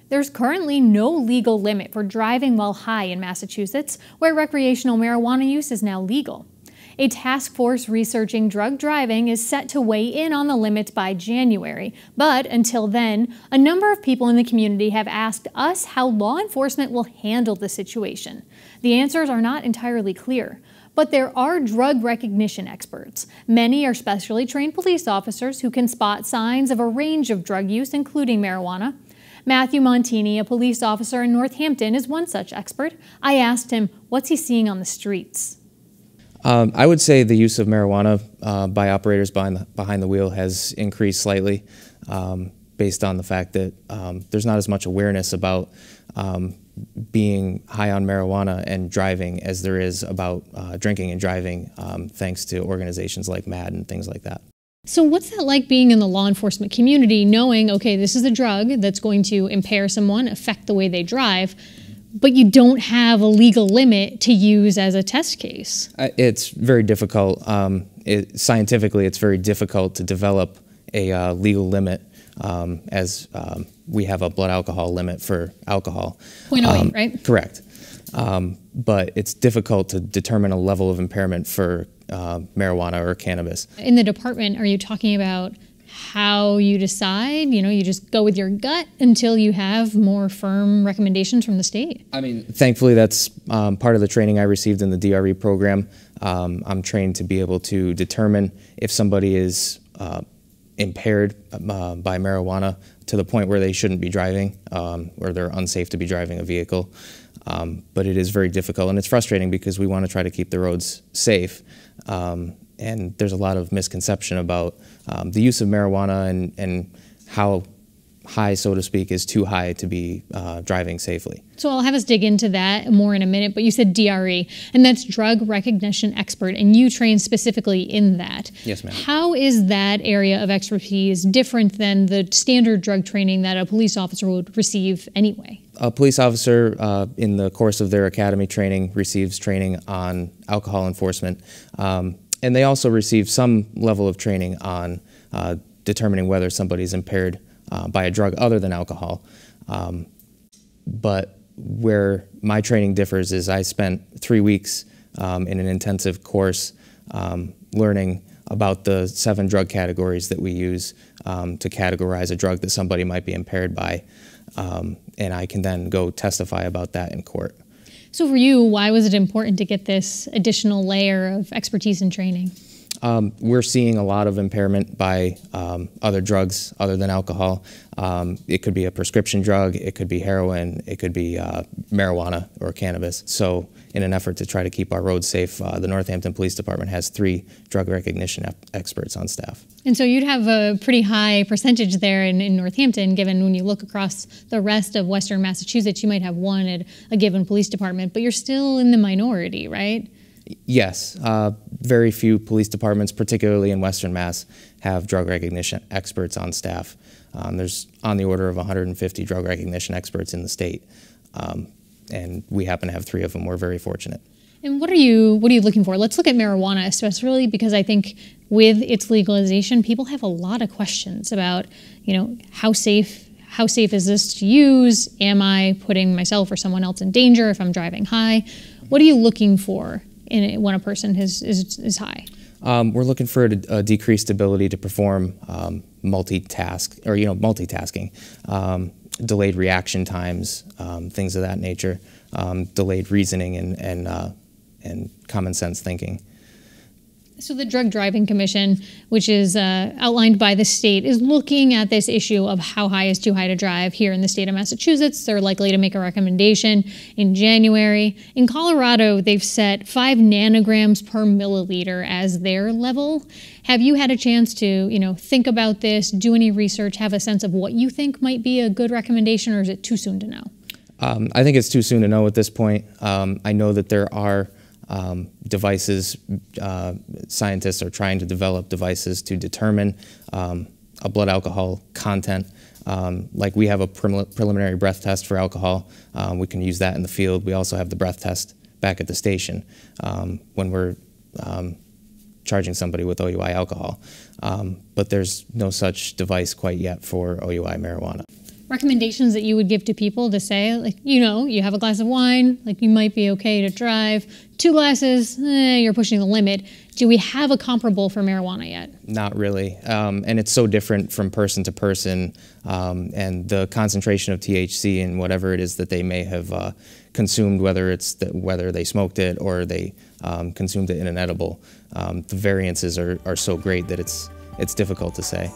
There's currently no legal limit for driving while high in Massachusetts, where recreational marijuana use is now legal. A task force researching drug driving is set to weigh in on the limits by January. But until then, a number of people in the community have asked us how law enforcement will handle the situation. The answers are not entirely clear. But there are drug recognition experts. Many are specially trained police officers who can spot signs of a range of drug use, including marijuana. Matthew Montini, a police officer in Northampton, is one such expert. I asked him, what's he seeing on the streets? I would say the use of marijuana by operators behind the wheel has increased slightly based on the fact that there's not as much awareness about being high on marijuana and driving as there is about drinking and driving, thanks to organizations like MAD and things like that. So what's that like being in the law enforcement community, knowing, okay, this is a drug that's going to impair someone, affect the way they drive, but you don't have a legal limit to use as a test case? It's very difficult. Scientifically, it's very difficult to develop a legal limit as we have a blood alcohol limit for alcohol. 0.08, right? Correct. But it's difficult to determine a level of impairment for marijuana or cannabis. In the department, are you talking about how you decide? You know, you just go with your gut until you have more firm recommendations from the state? I mean, thankfully, that's part of the training I received in the DRE program. I'm trained to be able to determine if somebody is impaired by marijuana to the point where they shouldn't be driving, or they're unsafe to be driving a vehicle. But it is very difficult, and it's frustrating because we want to try to keep the roads safe. And there's a lot of misconception about the use of marijuana and how high, so to speak, is too high to be driving safely. So I'll have us dig into that more in a minute, but you said DRE, and that's drug recognition expert, and you train specifically in that. Yes, ma'am. How is that area of expertise different than the standard drug training that a police officer would receive anyway? A police officer, in the course of their academy training, receives training on alcohol enforcement, and they also receive some level of training on determining whether somebody's impaired by a drug other than alcohol. But where my training differs is I spent 3 weeks in an intensive course learning about the 7 drug categories that we use to categorize a drug that somebody might be impaired by, and I can then go testify about that in court. So for you, why was it important to get this additional layer of expertise and training? We're seeing a lot of impairment by other drugs other than alcohol. It could be a prescription drug, it could be heroin, it could be marijuana or cannabis. So in an effort to try to keep our roads safe, the Northampton Police Department has 3 drug recognition experts on staff. And so you'd have a pretty high percentage there in Northampton, given when you look across the rest of Western Massachusetts, you might have 1 at a given police department, but you're still in the minority, right? Yes, very few police departments, particularly in Western Mass, have drug recognition experts on staff. There's on the order of 150 drug recognition experts in the state, and we happen to have 3 of them. We're very fortunate. And what are you looking for? Let's look at marijuana, especially because I think with its legalization, people have a lot of questions about, you know, how safe is this to use? Am I putting myself or someone else in danger if I'm driving high? What are you looking for when a person is high? We're looking for a decreased ability to perform multitasking, delayed reaction times, things of that nature, delayed reasoning and common sense thinking. So the Drug Driving Commission, which is outlined by the state, is looking at this issue of how high is too high to drive here in the state of Massachusetts. They're likely to make a recommendation in January. In Colorado, they've set 5 nanograms per milliliter as their level. Have you had a chance to, you know, think about this, do any research, have a sense of what you think might be a good recommendation, or is it too soon to know? I think it's too soon to know at this point. I know that there are devices, scientists are trying to develop devices to determine a blood alcohol content. Like we have a preliminary breath test for alcohol. We can use that in the field. We also have the breath test back at the station when we're charging somebody with OUI alcohol. But there's no such device quite yet for OUI marijuana. recommendations that you would give to people to say, like, you know, you have a glass of wine, like you might be okay to drive. 2 glasses, you're pushing the limit. Do we have a comparable for marijuana yet? Not really, and it's so different from person to person, and the concentration of THC in whatever it is that they may have consumed, whether they smoked it or they consumed it in an edible, the variances are so great that it's difficult to say.